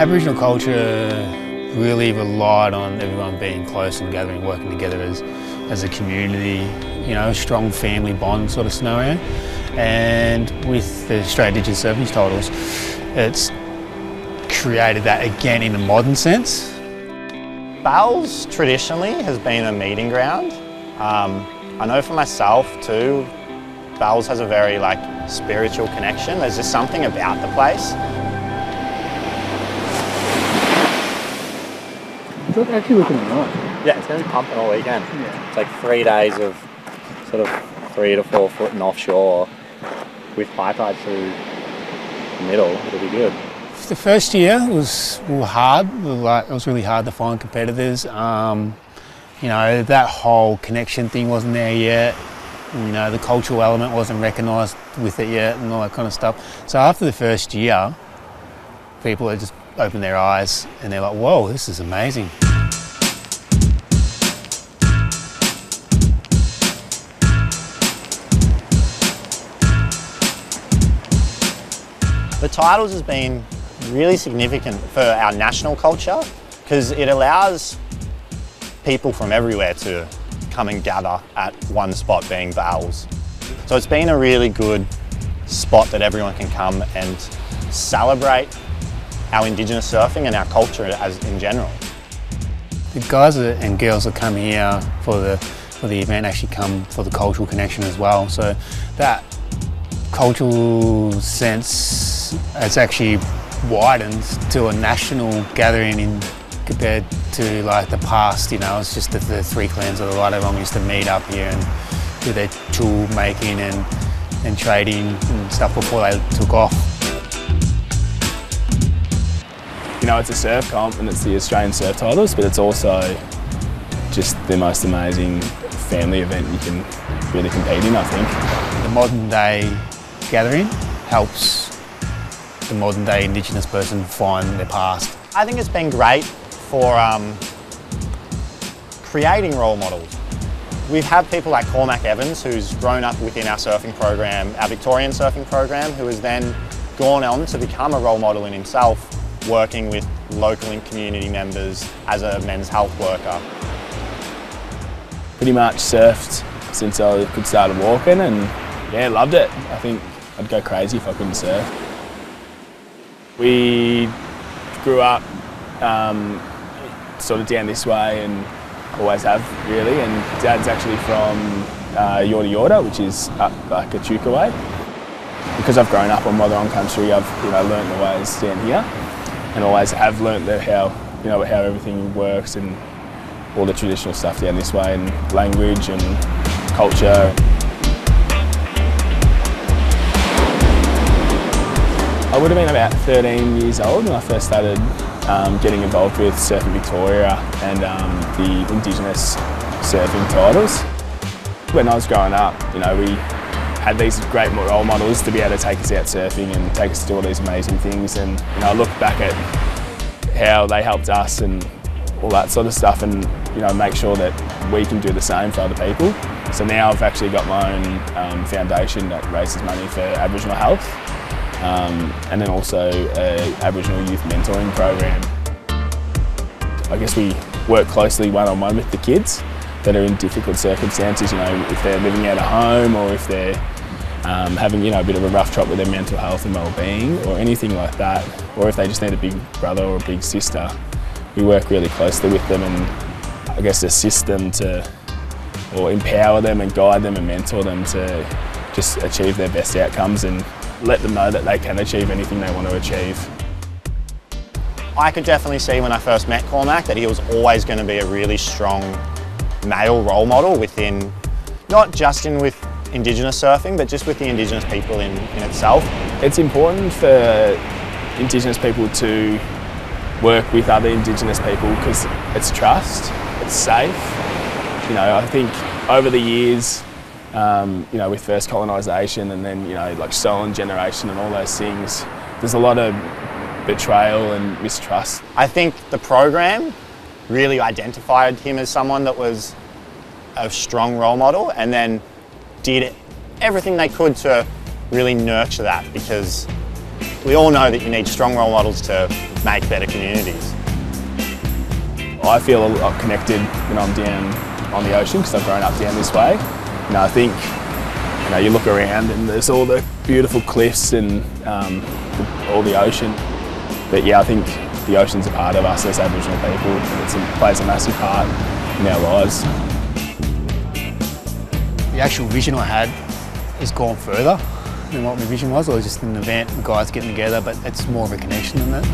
Aboriginal culture really relied on everyone being close and gathering, working together as a community, you know, a strong family bond sort of scenario. And with the Australian Indigenous Surfing Titles, it's created that again in a modern sense. Bells traditionally has been a meeting ground. I know for myself too, Bells has a very spiritual connection. There's just something about the place. It's actually looking nice. Yeah, it's going to be pumping all weekend. Yeah. It's like 3 days of sort of 3 to 4 foot and offshore with high tide through the middle. It'll be good. The first year was hard. It was really hard to find competitors. You know, that whole connection thing wasn't there yet. You know, the cultural element wasn't recognised with it yet and all that kind of stuff. So after the first year, people had just opened their eyes and they're like, whoa, this is amazing. The titles has been really significant for our national culture because it allows people from everywhere to come and gather at one spot, being Bells. So it's been a really good spot that everyone can come and celebrate our Indigenous surfing and our culture in general. The guys and girls that come here for the event actually come for the cultural connection as well. So that cultural sense has actually widened to a national gathering compared to the past. You know, it's just the 3 clans of the Lido Rom used to meet up here and do their tool making and trading and stuff before they took off. You know, it's a surf comp and it's the Australian Surf Titles, but it's also just the most amazing family event you can really compete in, I think. The modern day gathering helps the modern day Indigenous person find their past. I think it's been great for creating role models. We've had people like Cormac Evans, who's grown up within our surfing program, our Victorian surfing program, who has then gone on to become a role model in himself, working with local and community members as a men's health worker. Pretty much surfed since I could start walking and yeah, loved it. I think I'd go crazy if I couldn't surf. We grew up sort of down this way and always have really, and Dad's actually from Yorta Yorta, which is up a Chuka way. Because I've grown up on Motherwell country, I've learnt the ways down here and always have learnt how everything works and all the traditional stuff down this way and language and culture. I would have been about 13 years old when I first started getting involved with Surfing Victoria and the Indigenous Surfing Titles. When I was growing up, we had these great role models to be able to take us out surfing and take us to do all these amazing things, and I look back at how they helped us and all that sort of stuff, and make sure that we can do the same for other people. So now I've actually got my own foundation that raises money for Aboriginal health. And then also an Aboriginal youth mentoring program. I guess we work closely one-on-one with the kids that are in difficult circumstances, if they're living out of home or if they're having a bit of a rough trot with their mental health and well-being or anything like that, or if they just need a big brother or a big sister. We work really closely with them and I guess assist them or empower them and guide them and mentor them to just achieve their best outcomes and let them know that they can achieve anything they want to achieve. I could definitely see when I first met Cormac that he was always going to be a really strong male role model within, not just with Indigenous surfing, but just with the Indigenous people in itself. It's important for Indigenous people to work with other Indigenous people because it's trust, it's safe. I think over the years, with first colonisation and then, stolen generation and all those things, there's a lot of betrayal and mistrust. I think the program really identified him as someone that was a strong role model and then did everything they could to really nurture that, because We all know that you need strong role models to make better communities. I feel a lot connected when I'm down on the ocean because I've grown up down this way. You know, I think you look around and there's all the beautiful cliffs and all the ocean. But yeah, I think the ocean's a part of us as Aboriginal people and it plays a massive part in our lives. The actual vision I had has gone further than what my vision was. It was just an event, the guys getting together, but it's more of a connection than that.